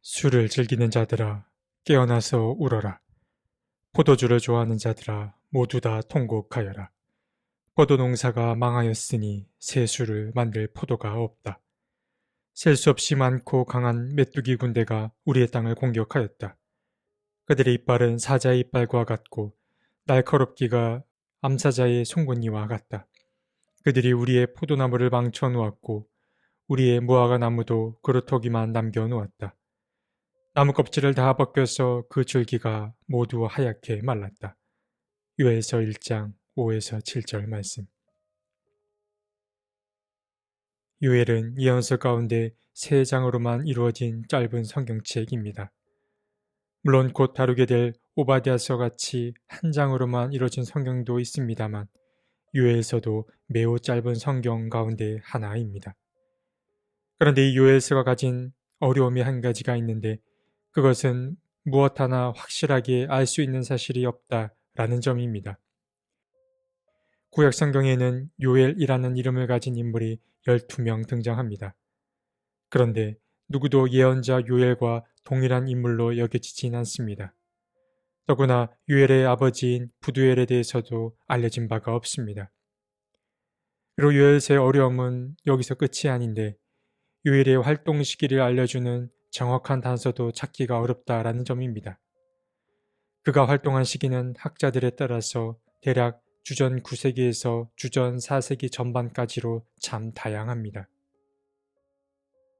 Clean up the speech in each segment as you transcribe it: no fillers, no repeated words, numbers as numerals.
술을 즐기는 자들아, 깨어나서 울어라. 포도주를 좋아하는 자들아, 모두 다 통곡하여라. 포도 농사가 망하였으니 새 술을 만들 포도가 없다. 셀 수 없이 많고 강한 메뚜기 군대가 우리의 땅을 공격하였다. 그들의 이빨은 사자의 이빨과 같고 날카롭기가 암사자의 송곳니와 같다. 그들이 우리의 포도나무를 망쳐 놓았고 우리의 무화과 나무도 그루터기만 남겨 놓았다. 나무 껍질을 다 벗겨서 그 줄기가 모두 하얗게 말랐다. 요엘서 1장 5에서 7절 말씀. 요엘은 예언서 가운데 3장으로만 이루어진 짧은 성경책입니다. 물론 곧 다루게 될 오바댜서 같이 한 장으로만 이루어진 성경도 있습니다만 요엘서도 매우 짧은 성경 가운데 하나입니다. 그런데 이 요엘서가 가진 어려움이 한 가지가 있는데 그것은 무엇 하나 확실하게 알 수 있는 사실이 없다라는 점입니다. 구약 성경에는 요엘이라는 이름을 가진 인물이 12명 등장합니다. 그런데 누구도 예언자 요엘과 동일한 인물로 여겨지진 않습니다. 더구나 요엘의 아버지인 부두엘에 대해서도 알려진 바가 없습니다. 그리고 요엘서의 어려움은 여기서 끝이 아닌데 요엘의 활동 시기를 알려주는 정확한 단서도 찾기가 어렵다라는 점입니다. 그가 활동한 시기는 학자들에 따라서 대략 주전 9세기에서 주전 4세기 전반까지로 참 다양합니다.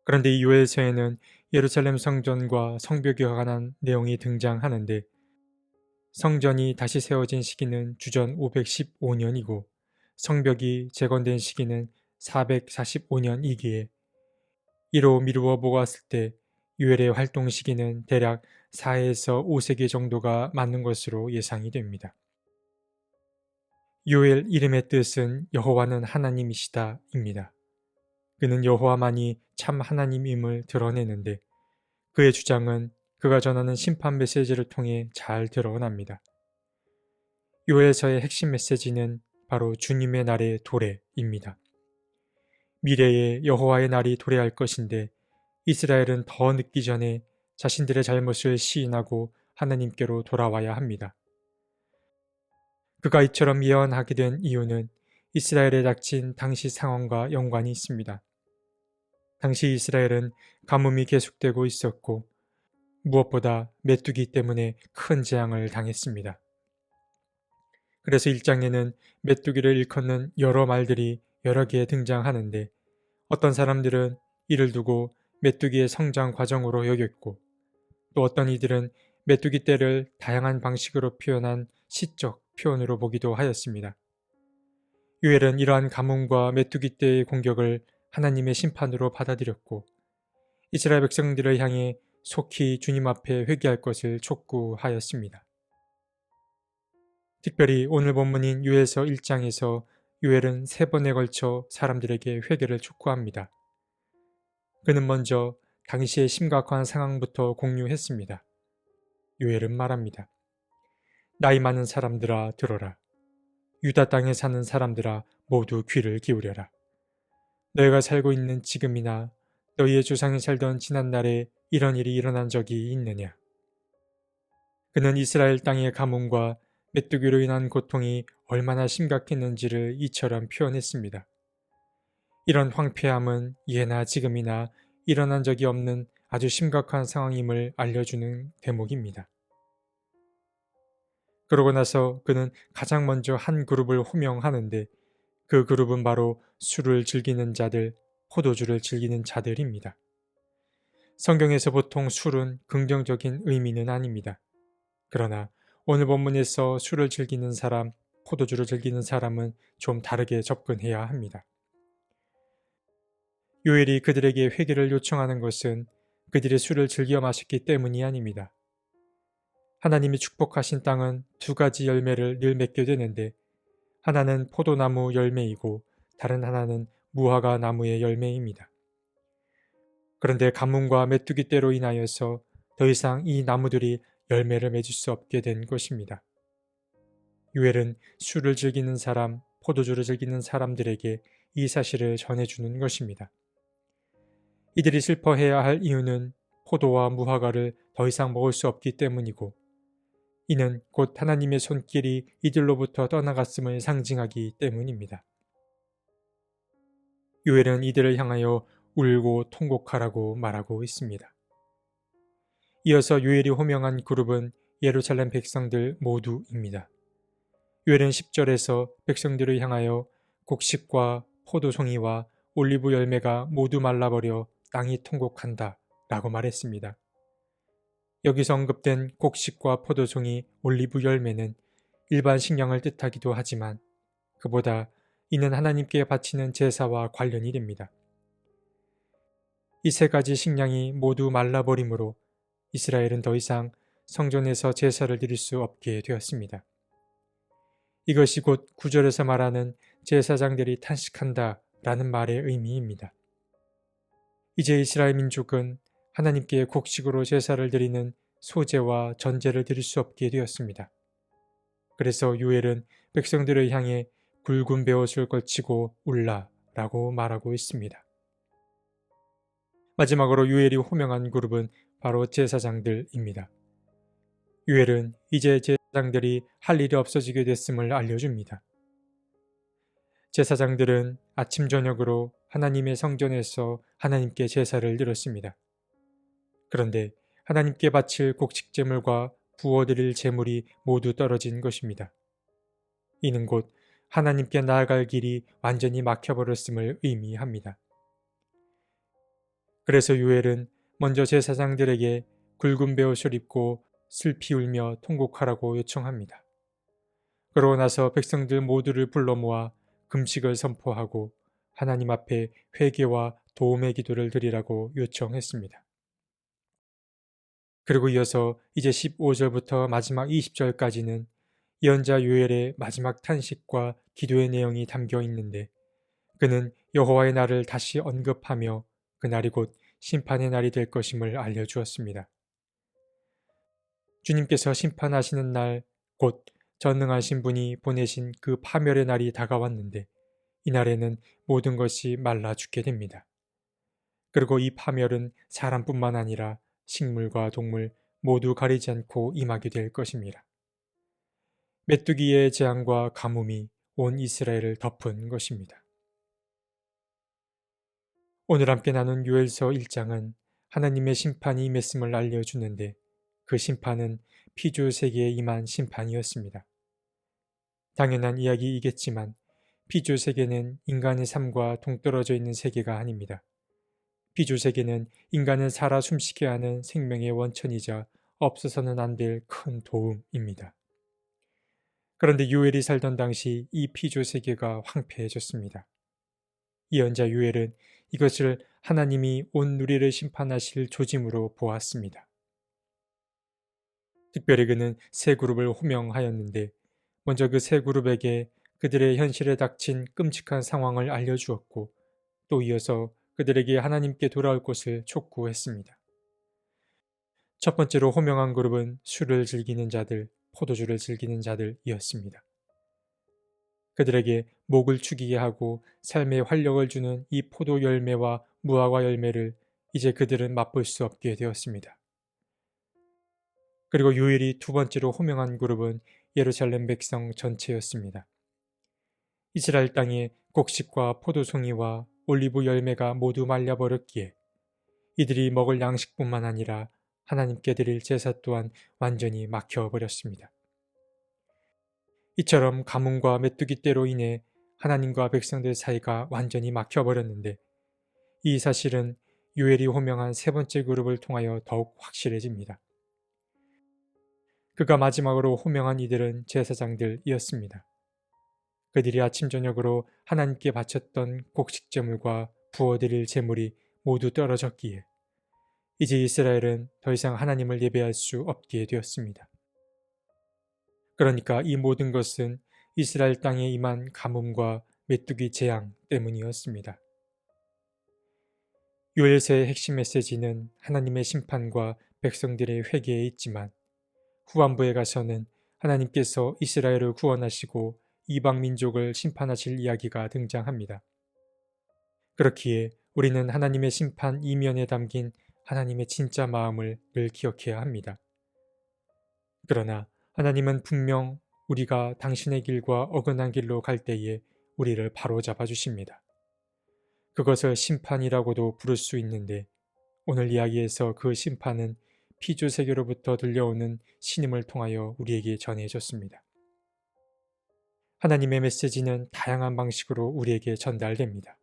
그런데 이 요엘서에는 예루살렘 성전과 성벽에 관한 내용이 등장하는데 성전이 다시 세워진 시기는 주전 515년이고 성벽이 재건된 시기는 445년이기에 이로 미루어 보았을 때 요엘의 활동 시기는 대략 4에서 5세기 정도가 맞는 것으로 예상이 됩니다. 요엘 이름의 뜻은 여호와는 하나님이시다 입니다. 그는 여호와만이 참 하나님임을 드러내는데 그의 주장은 그가 전하는 심판 메시지를 통해 잘 드러납니다. 요엘서의 핵심 메시지는 바로 주님의 날의 도래입니다. 미래에 여호와의 날이 도래할 것인데 이스라엘은 더 늦기 전에 자신들의 잘못을 시인하고 하나님께로 돌아와야 합니다. 그가 이처럼 예언하게 된 이유는 이스라엘에 닥친 당시 상황과 연관이 있습니다. 당시 이스라엘은 가뭄이 계속되고 있었고 무엇보다 메뚜기 때문에 큰 재앙을 당했습니다. 그래서 1장에는 메뚜기를 일컫는 여러 말들이 여러 개 등장하는데 어떤 사람들은 이를 두고 메뚜기의 성장 과정으로 여겼고 또 어떤 이들은 메뚜기 떼를 다양한 방식으로 표현한 시적 표현으로 보기도 하였습니다. 요엘은 이러한 가뭄과 메뚜기 떼의 공격을 하나님의 심판으로 받아들였고 이스라엘 백성들을 향해 속히 주님 앞에 회개할 것을 촉구하였습니다. 특별히 오늘 본문인 요엘서 1장에서 요엘은 3번에 걸쳐 사람들에게 회개를 촉구합니다. 그는 먼저 당시의 심각한 상황부터 공유했습니다. 요엘은 말합니다. 나이 많은 사람들아 들어라. 유다 땅에 사는 사람들아 모두 귀를 기울여라. 너희가 살고 있는 지금이나 너희의 조상이 살던 지난날에 이런 일이 일어난 적이 있느냐. 그는 이스라엘 땅의 가뭄과 메뚜기로 인한 고통이 얼마나 심각했는지를 이처럼 표현했습니다. 이런 황폐함은 예나 지금이나 일어난 적이 없는 아주 심각한 상황임을 알려주는 대목입니다. 그러고 나서 그는 가장 먼저 한 그룹을 호명하는데 그 그룹은 바로 술을 즐기는 자들, 포도주를 즐기는 자들입니다. 성경에서 보통 술은 긍정적인 의미는 아닙니다. 그러나 오늘 본문에서 술을 즐기는 사람, 포도주를 즐기는 사람은 좀 다르게 접근해야 합니다. 요엘이 그들에게 회개를 요청하는 것은 그들의 술을 즐겨 마셨기 때문이 아닙니다. 하나님이 축복하신 땅은 2가지 열매를 늘 맺게 되는데 하나는 포도나무 열매이고 다른 하나는 무화과 나무의 열매입니다. 그런데 가뭄과 메뚜기 떼로 인하여서 더 이상 이 나무들이 열매를 맺을 수 없게 된 것입니다. 요엘은 술을 즐기는 사람, 포도주를 즐기는 사람들에게 이 사실을 전해주는 것입니다. 이들이 슬퍼해야 할 이유는 포도와 무화과를 더 이상 먹을 수 없기 때문이고, 이는 곧 하나님의 손길이 이들로부터 떠나갔음을 상징하기 때문입니다. 요엘은 이들을 향하여 울고 통곡하라고 말하고 있습니다. 이어서 요엘이 호명한 그룹은 예루살렘 백성들 모두입니다. 요엘은 10절에서 백성들을 향하여 곡식과 포도송이와 올리브 열매가 모두 말라버려 땅이 통곡한다 라고 말했습니다. 여기서 언급된 곡식과 포도송이, 올리브 열매는 일반 식량을 뜻하기도 하지만 그보다 이는 하나님께 바치는 제사와 관련이 됩니다. 이 세 가지 식량이 모두 말라버림으로 이스라엘은 더 이상 성전에서 제사를 드릴 수 없게 되었습니다. 이것이 곧 9절에서 말하는 제사장들이 탄식한다 라는 말의 의미입니다. 이제 이스라엘 민족은 하나님께 곡식으로 제사를 드리는 소제와 전제를 드릴 수 없게 되었습니다. 그래서 요엘은 백성들을 향해 굵은 베옷을 걸치고 울라 라고 말하고 있습니다. 마지막으로 요엘이 호명한 그룹은 바로 제사장들입니다. 요엘은 이제 제사장들이 할 일이 없어지게 됐음을 알려줍니다. 제사장들은 아침 저녁으로 하나님의 성전에서 하나님께 제사를 드렸습니다. 그런데 하나님께 바칠 곡식제물과 부어드릴 제물이 모두 떨어진 것입니다. 이는 곧 하나님께 나아갈 길이 완전히 막혀버렸음을 의미합니다. 그래서 요엘은 먼저 제사장들에게 굵은 베옷을 입고 슬피 울며 통곡하라고 요청합니다. 그러고 나서 백성들 모두를 불러 모아 금식을 선포하고 하나님 앞에 회개와 도움의 기도를 드리라고 요청했습니다. 그리고 이어서 이제 15절부터 마지막 20절까지는 예언자 요엘의 마지막 탄식과 기도의 내용이 담겨 있는데, 그는 여호와의 날을 다시 언급하며 그날이 곧 심판의 날이 될 것임을 알려주었습니다. 주님께서 심판하시는 날, 곧 전능하신 분이 보내신 그 파멸의 날이 다가왔는데, 이날에는 모든 것이 말라 죽게 됩니다. 그리고 이 파멸은 사람뿐만 아니라 식물과 동물 모두 가리지 않고 임하게 될 것입니다. 메뚜기의 재앙과 가뭄이 온 이스라엘을 덮은 것입니다. 오늘 함께 나눈 요엘서 1장은 하나님의 심판이 임했음을 알려주는데, 그 심판은 피조 세계에 임한 심판이었습니다. 당연한 이야기이겠지만 피조 세계는 인간의 삶과 동떨어져 있는 세계가 아닙니다. 피조 세계는 인간을 살아 숨쉬게 하는 생명의 원천이자 없어서는 안 될 큰 도움입니다. 그런데 요엘이 살던 당시 이 피조 세계가 황폐해졌습니다. 예언자 요엘은 이것을 하나님이 온 누리를 심판하실 조짐으로 보았습니다. 특별히 그는 세 그룹을 호명하였는데, 먼저 그 세 그룹에게 그들의 현실에 닥친 끔찍한 상황을 알려주었고, 또 이어서 그들에게 하나님께 돌아올 것을 촉구했습니다. 첫 번째로 호명한 그룹은 술을 즐기는 자들, 포도주를 즐기는 자들이었습니다. 그들에게 목을 축이게 하고 삶에 활력을 주는 이 포도 열매와 무화과 열매를 이제 그들은 맛볼 수 없게 되었습니다. 그리고 요엘이 두 번째로 호명한 그룹은 예루살렘 백성 전체였습니다. 이스라엘 땅에 곡식과 포도송이와 올리브 열매가 모두 말려버렸기에 이들이 먹을 양식뿐만 아니라 하나님께 드릴 제사 또한 완전히 막혀버렸습니다. 이처럼 가뭄과 메뚜기 떼로 인해 하나님과 백성들 사이가 완전히 막혀버렸는데, 이 사실은 요엘이 호명한 세 번째 그룹을 통하여 더욱 확실해집니다. 그가 마지막으로 호명한 이들은 제사장들이었습니다. 그들이 아침 저녁으로 하나님께 바쳤던 곡식제물과 부어드릴 제물이 모두 떨어졌기에 이제 이스라엘은 더 이상 하나님을 예배할 수 없게 되었습니다. 그러니까 이 모든 것은 이스라엘 땅에 임한 가뭄과 메뚜기 재앙 때문이었습니다. 요엘서의 핵심 메시지는 하나님의 심판과 백성들의 회개에 있지만, 후반부에 가서는 하나님께서 이스라엘을 구원하시고 이방 민족을 심판하실 이야기가 등장합니다. 그렇기에 우리는 하나님의 심판 이면에 담긴 하나님의 진짜 마음을 늘 기억해야 합니다. 그러나 하나님은 분명 우리가 당신의 길과 어긋난 길로 갈 때에 우리를 바로잡아 주십니다. 그것을 심판이라고도 부를 수 있는데 오늘 이야기에서 그 심판은 피조세계로부터 들려오는 신음을 통하여 우리에게 전해졌습니다. 하나님의 메시지는 다양한 방식으로 우리에게 전달됩니다.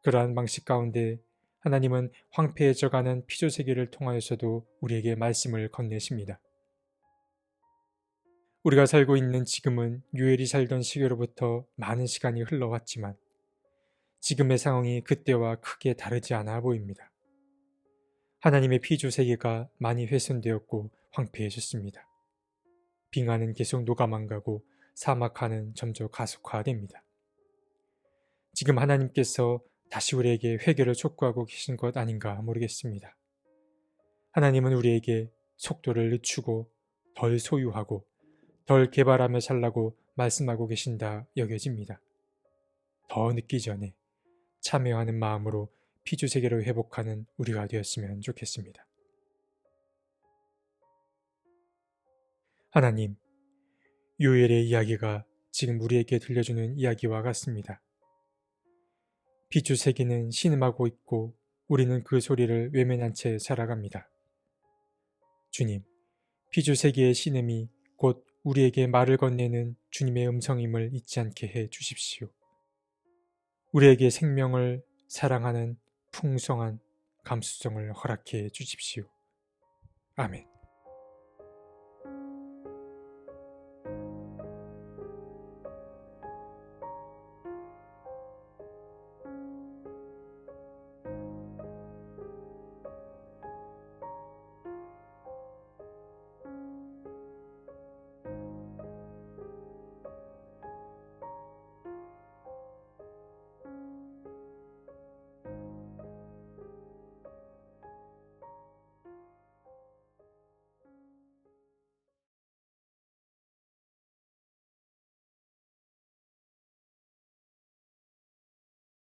그러한 방식 가운데 하나님은 황폐해져가는 피조세계를 통하여서도 우리에게 말씀을 건네십니다. 우리가 살고 있는 지금은 요엘이 살던 시기로부터 많은 시간이 흘러왔지만 지금의 상황이 그때와 크게 다르지 않아 보입니다. 하나님의 피조세계가 많이 훼손되었고 황폐해졌습니다. 빙하는 계속 녹아만 가고 사막화는 점점 가속화됩니다. 지금 하나님께서 다시 우리에게 회개를 촉구하고 계신 것 아닌가 모르겠습니다. 하나님은 우리에게 속도를 늦추고 덜 소유하고 덜 개발하며 살라고 말씀하고 계신다 여겨집니다. 더 늦기 전에 참여하는 마음으로 피조세계를 회복하는 우리가 되었으면 좋겠습니다. 하나님, 요엘의 이야기가 지금 우리에게 들려주는 이야기와 같습니다. 피조세계는 신음하고 있고 우리는 그 소리를 외면한 채 살아갑니다. 주님, 피조세계의 신음이 곧 우리에게 말을 건네는 주님의 음성임을 잊지 않게 해 주십시오. 우리에게 생명을 사랑하는 풍성한 감수성을 허락해 주십시오. 아멘.